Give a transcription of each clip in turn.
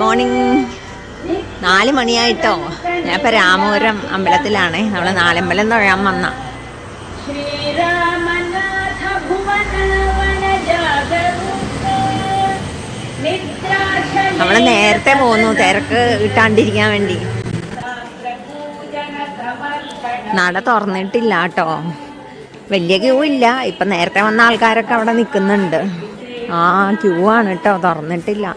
Morning 4 മണിയായിട്ടോ. ഞാനിപ്പോൾ രാമപുരം അമ്പലത്തിലാണ്. നമ്മൾ നാലമ്പലം തൊഴാൻ വന്ന. നമ്മൾ നേരത്തെ പോന്നു തിരക്ക് കിട്ടാണ്ടിരിക്കാൻ വേണ്ടി. നട തുറന്നിട്ടില്ല കേട്ടോ, വലിയ ക്യൂ ഇല്ല. ഇപ്പം നേരത്തെ വന്ന ആൾക്കാരൊക്കെ അവിടെ നിൽക്കുന്നുണ്ട്. ക്യൂ ആണ് കേട്ടോ, തുറന്നിട്ടില്ല.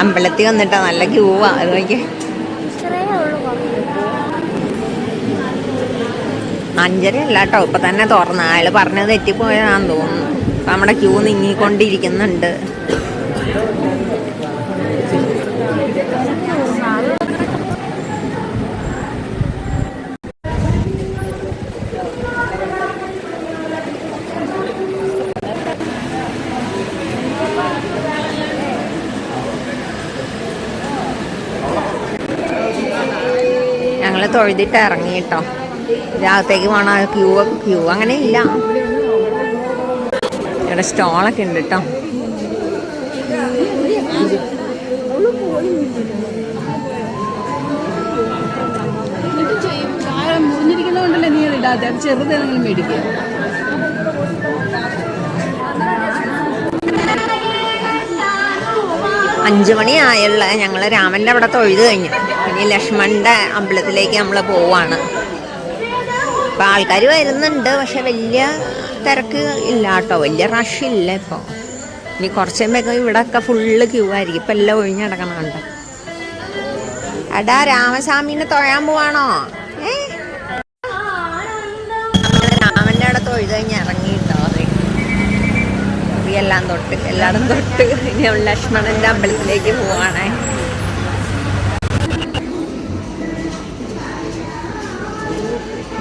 അമ്പലത്തിൽ വന്നിട്ടാ നല്ല ക്യൂവാ. അത് നോക്കി 5:30 അല്ല കേട്ടോ, ഇപ്പൊ തന്നെ തുറന്ന. അയാൾ പറഞ്ഞത് തെറ്റിപ്പോയതാന്ന് തോന്നുന്നു. ഇപ്പൊ നമ്മുടെ ക്യൂ നീങ്ങിക്കൊണ്ടിരിക്കുന്നുണ്ട്. ഞങ്ങള് തൊഴുതിട്ട് ഇറങ്ങി കേട്ടോ. രാഗത്തേക്ക് പോണ ക്യൂ അങ്ങനെ ഇല്ല. ഇവിടെ സ്റ്റോളൊക്കെ ഉണ്ട് കേട്ടോ. മുറിഞ്ഞിരിക്കുന്നതുകൊണ്ടല്ലേ നീ ഇടാതെ, ചെറുതെങ്കിലും മേടിക്കുക. 5 മണിയായുള്ള. ഞങ്ങൾ രാമൻ്റെ അവിടെ തൊഴുത് കഴിഞ്ഞു. ഇനി ലക്ഷ്മണൻ്റെ അമ്പലത്തിലേക്ക് നമ്മൾ പോവാണ്. ഇപ്പം ആൾക്കാർ വരുന്നുണ്ട്, പക്ഷെ വലിയ തിരക്ക് ഇല്ല കേട്ടോ, വലിയ റഷ് ഇല്ല ഇപ്പോൾ. ഇനി കുറച്ച് കഴിയുമ്പോൾ ഇവിടെയൊക്കെ ഫുള്ള് ക്യൂ ആയിരിക്കും. ഇപ്പം എല്ലാം ഒഴിഞ്ഞടക്കണുണ്ട്. എടാ രാമസ്വാമീനെ തൊഴാൻ പോവാണോ? രാമൻ്റെ അവിടെ തൊഴുത് കഴിഞ്ഞ് ഇറങ്ങി കേട്ടോ. എല്ലാം തൊട്ട് എല്ലായിടും തൊട്ട് ഇനി ലക്ഷ്മണൻ്റെ അമ്പലത്തിലേക്ക് പോവാണേ.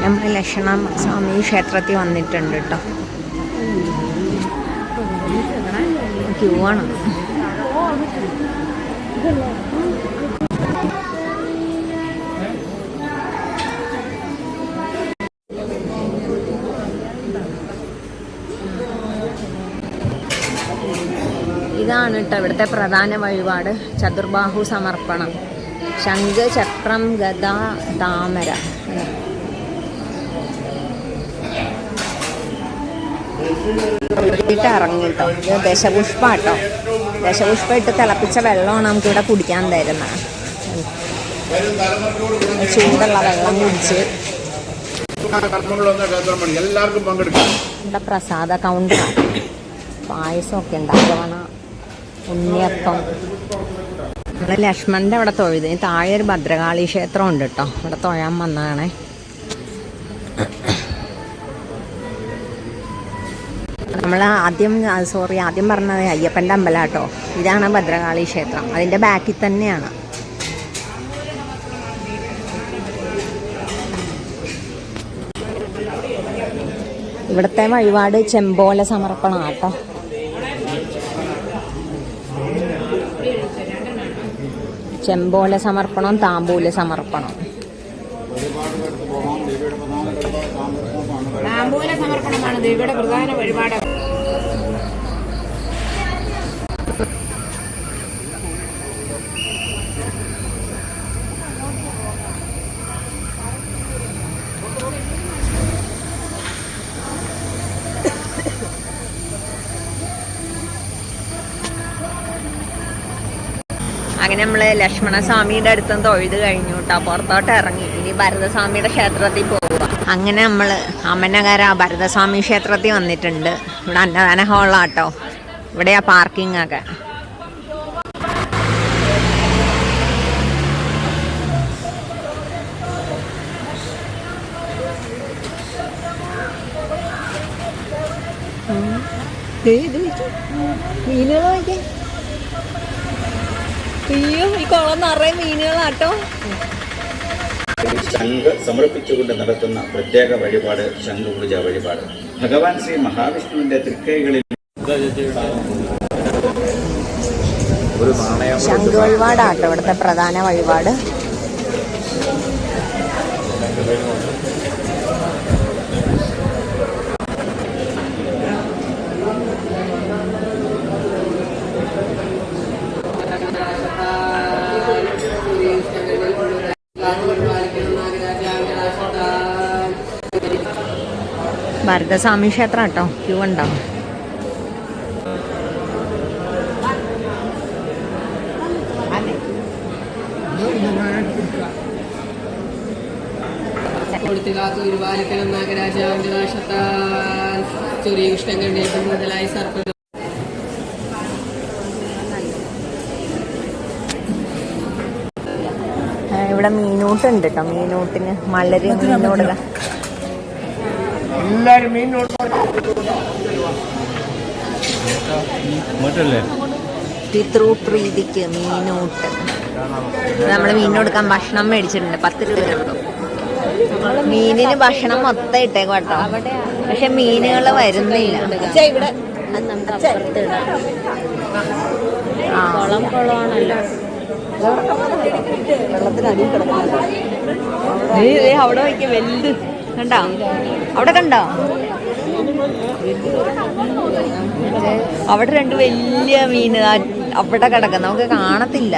നമ്മൾ ലക്ഷ്മണസ്വാമി ക്ഷേത്രത്തിൽ വന്നിട്ടുണ്ട് കേട്ടോ. ക്യൂ ആണ്. ഇതാണ് കേട്ടോ ഇവിടുത്തെ പ്രധാന വഴിപാട്. ചതുർബാഹു സമർപ്പണം. ശംഖ്, ചക്രം, ഗദ, താമര. ഇറങ്ങിട്ടോ. ഇത് ദശപുഷ്പാട്ടോ. ദശപുഷ്പം ഇട്ട് തിളപ്പിച്ച വെള്ളമാണ് നമുക്കിവിടെ കുടിക്കാൻ തരുന്നത്. ചൂടുള്ള വെള്ളം കുടിച്ച് ഇവിടെ പ്രസാദ കൗണ്ടറാണ്. പായസമൊക്കെ ഉണ്ടാക്കണം. ഉണ്ണിയപ്പം. നമ്മൾ ലക്ഷ്മണൻ്റെ അവിടെ തൊഴുത്. താഴെ ഒരു ഭദ്രകാളി ക്ഷേത്രം ഉണ്ട് കേട്ടോ. ഇവിടെ തൊഴാൻ വന്നതാണേ. നമ്മൾ ആദ്യം പറഞ്ഞത് അയ്യപ്പൻ്റെ അമ്പലം കേട്ടോ. ഇതാണ് ഭദ്രകാളി ക്ഷേത്രം. അതിൻ്റെ ബാക്കിൽ തന്നെയാണ്. ഇവിടുത്തെ വഴിപാട് ചെമ്പോല സമർപ്പണം കേട്ടോ. ചെമ്പോല സമർപ്പണം, താമ്പൂല സമർപ്പണം. താമ്പൂല സമർപ്പണമാണ് ദേവിയുടെ പ്രധാന വഴിപാട്. അങ്ങനെ നമ്മൾ ലക്ഷ്മണസ്വാമിയുടെ അടുത്തും തൊഴുത് കഴിഞ്ഞു കേട്ടോ. പുറത്തോട്ട് ഇറങ്ങി. ഇനി ഭരതസ്വാമിയുടെ ക്ഷേത്രത്തിൽ പോവുക. അങ്ങനെ നമ്മൾ അമനകര ഭരതസ്വാമി ക്ഷേത്രത്തിൽ വന്നിട്ടുണ്ട്. ഇവിടെ അന്നദാന ഹോളാട്ടോ. ഇവിടെയാ പാർക്കിംഗ് ഒക്കെ. മീനുകൾ നോക്കിയേ. അയ്യോ, ഈ കുളം നിറയെ മീനുകളാട്ടോ. ശംഖ് സമർപ്പിച്ചുകൊണ്ട് നടത്തുന്ന പ്രത്യേക വഴിപാട് ശംഖുപൂജ വഴിപാട്. ഭഗവാൻ ശ്രീ മഹാവിഷ്ണുവിന്റെ തൃക്കൈകളിൽ ശംഖ് വഴിപാടാട്ടോ ഇവിടുത്തെ പ്രധാന വഴിപാട്. ഭരതസ്വാമി ക്ഷേത്രം കേട്ടോ, ക്യൂ ഉണ്ടോ? ഗുരുവാലിക്കണം നാഗരാജാവിനാശത്താൽ ചെറിയ കൃഷ്ണൻ മുതലായി സർപ്പ ഇവിടെ മീനൂട്ടുണ്ട് കേട്ടോ. മീനൂട്ടിന് മലര് മീനോടുക പിതൃപ്രീതിക്ക് മീനൂട്ട്. നമ്മള് മീനോടുക്കാൻ ഭക്ഷണം മേടിച്ചിട്ടുണ്ട്. 10 രൂപ. മീനിന് ഭക്ഷണം മൊത്തം ഇട്ടേക്കും കേട്ടോ. പക്ഷെ മീനുകൾ വരുന്നില്ല. ഇവിടെ കുളമാണല്ലോ. വെള്ളത്തിനടിയിൽ കിടക്കുന്നു. അവിടെ വയ്ക്കും വലുത് കണ്ടോ? അവിടെ കണ്ടോ? അവിടെ 2 വലിയ മീന് അവിടെ കിടക്കുന്ന നമുക്ക് കാണത്തില്ല.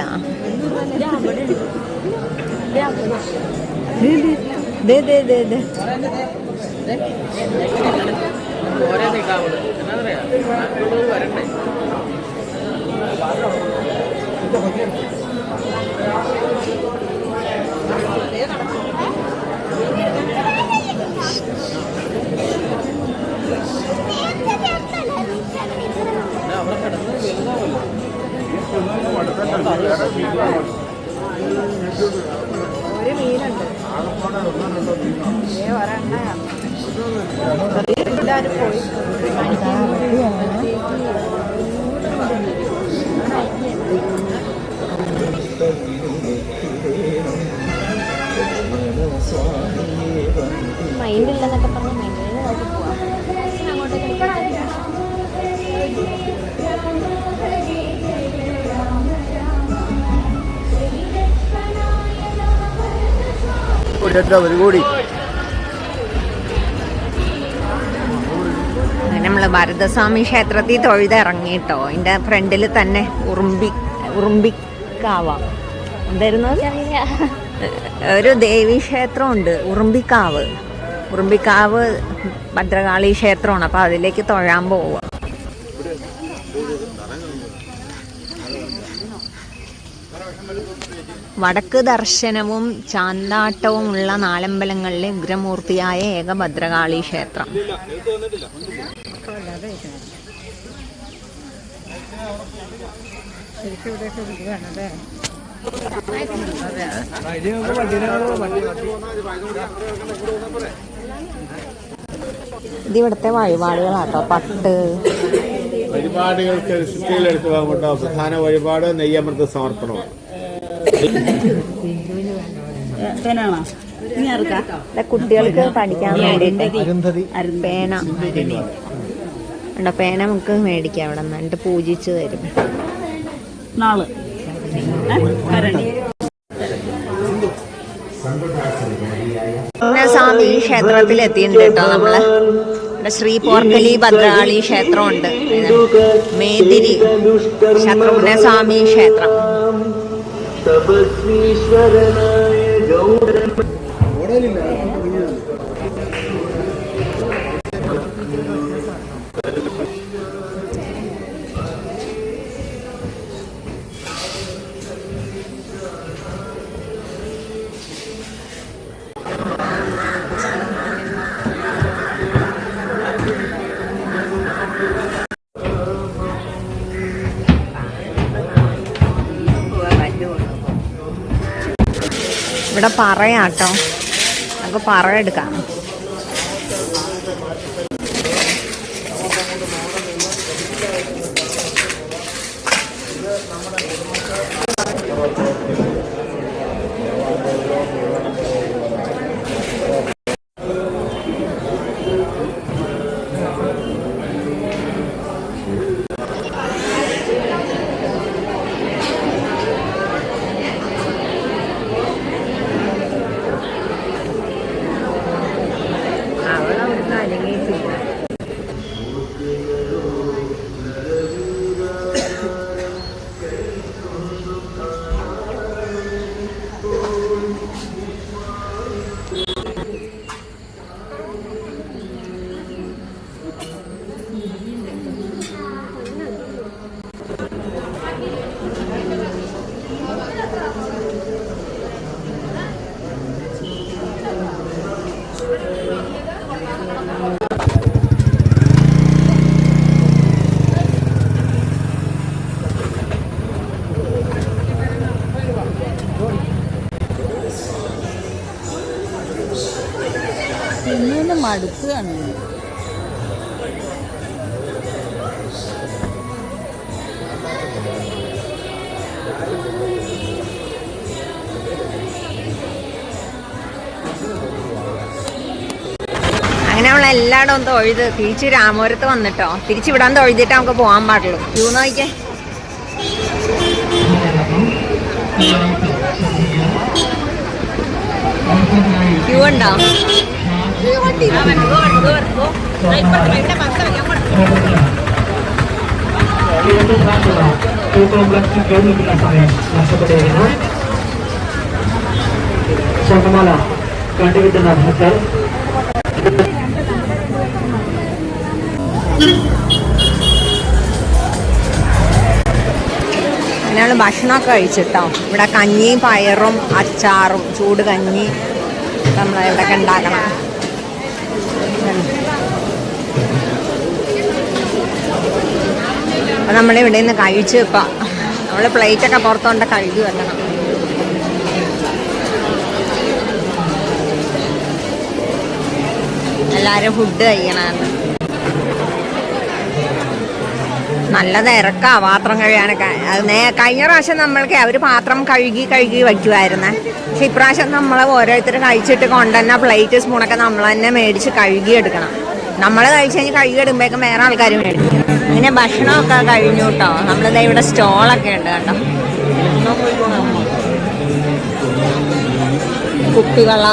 ഒരു മീനുണ്ട്. മൈൻഡില്ലെന്നൊക്കെ പറഞ്ഞ മൈൻഡിൽ അങ്ങോട്ടേക്ക് നമ്മള് ഭരതസ്വാമി ക്ഷേത്രത്തിൽ തൊഴുതിറങ്ങിട്ടോ. അതിന്റെ ഫ്രണ്ടിൽ തന്നെ ഉറുമ്പിക്കാവ എന്തായിരുന്നു ഒരു ദേവീക്ഷേത്രമുണ്ട്. ഉറുമ്പിക്കാവ് ഭദ്രകാളി ക്ഷേത്രമാണ്. അപ്പൊ അതിലേക്ക് തൊഴാൻ പോവുക. വടക്ക് ദർശനവും ചാന്താട്ടവും ഉള്ള നാലമ്പലങ്ങളിലെ ഉഗ്രമൂർത്തിയായ ഏക ഭദ്രകാളി ക്ഷേത്രം. ഇതിവിടുത്തെ വഴിപാടുകളാട്ടോ. പട്ട് വഴിപാടുകൾക്ക് എടുത്തു പോകട്ടോ. പ്രധാന വഴിപാട് നെയ്യമൃത സമർപ്പണമാണ്. കുട്ടികൾക്ക് പഠിക്കാൻ വേണ്ടിട്ട് പേന ഉണ്ടോ? പേന നമുക്ക് മേടിക്കാം അവിടെ നിന്ന്. എന്നിട്ട് പൂജിച്ച് തരും. സ്വാമി ക്ഷേത്രത്തിൽ എത്തിയിട്ടുണ്ട് കേട്ടോ നമ്മള്. ഇവിടെ ശ്രീ പോർക്കലി ഭദ്രകാളി ക്ഷേത്രമുണ്ട്. മേദിരി ശത്രുഘ്ന സ്വാമി ക്ഷേത്രം. ഇവിടെ പറയാട്ടോ. നമുക്ക് പറ എടുക്കാം. മടുക്കുകയാണ്. അങ്ങനെ നമ്മൾ എല്ലായിടവും തൊഴുത് തിരിച്ച് രാമപുരത്ത് വന്നിട്ടോ. തിരിച്ചിവിടാൻ തൊഴുതിട്ട് നമുക്ക് പോകാൻ പാടുള്ളൂ. ക്യൂ നോക്കിക്കേ. ക്യൂ ഉണ്ടോ? ശബരിമല കണ്ടുകിട്ടുന്ന ഭക്തർ ഞങ്ങൾ ഭക്ഷണമൊക്കെ കഴിച്ചിട്ടോ. ഇവിടെ കഞ്ഞിയും പയറും അച്ചാറും ചൂട് കഞ്ഞി നമ്മളിവിടെയൊക്കെ ഉണ്ടാക്കണം. അപ്പം നമ്മളിവിടെ നിന്ന് കഴിച്ച് ഇപ്പം നമ്മൾ പ്ലേറ്റൊക്കെ പുറത്തോണ്ട് കഴുകി വെക്കണം. എല്ലാവരും ഫുഡ് കഴിക്കണമെന്ന്. നല്ല തിരക്കാ പാത്രം കഴുകാനൊക്കെ. അത് കഴിഞ്ഞ പ്രാവശ്യം നമ്മൾക്ക് അവർ പാത്രം കഴുകി വയ്ക്കുമായിരുന്നേ. പക്ഷെ ഇപ്രാവശ്യം നമ്മൾ ഓരോരുത്തർ കഴിച്ചിട്ട് കൊണ്ടുതന്നെ പ്ലേറ്റ് സ്പൂണൊക്കെ നമ്മൾ തന്നെ മേടിച്ച് കഴുകിയെടുക്കണം. നമ്മൾ കഴിച്ച് കഴിഞ്ഞ് കഴുകിയെടുക്കുമ്പോഴേക്കും വേറെ ആൾക്കാർ മേടിക്കും. അങ്ങനെ ഭക്ഷണമൊക്കെ കഴിഞ്ഞു കേട്ടോ. നമ്മളിത് ഇവിടെ സ്റ്റോളൊക്കെ ഉണ്ട് കേട്ടോ. കുപ്പികള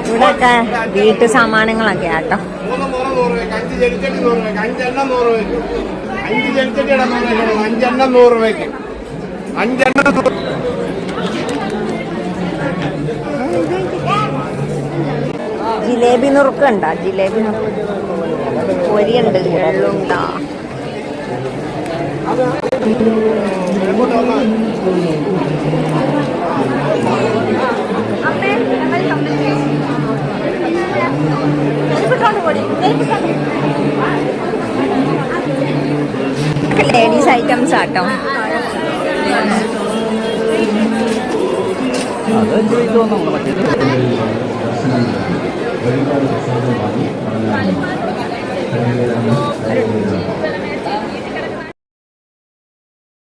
ഇവിടെയൊക്കെ വീട്ടു സാമാനങ്ങളൊക്കെ ആട്ടോ. ജിലേബി നുറുക്കുണ്ടോ? ജിലേബി നുറുക്ക് പൊരിയുണ്ട്, എള്ളുണ്ടോ? ലേഡീസ് ഐറ്റംസ് ആട്ടോ.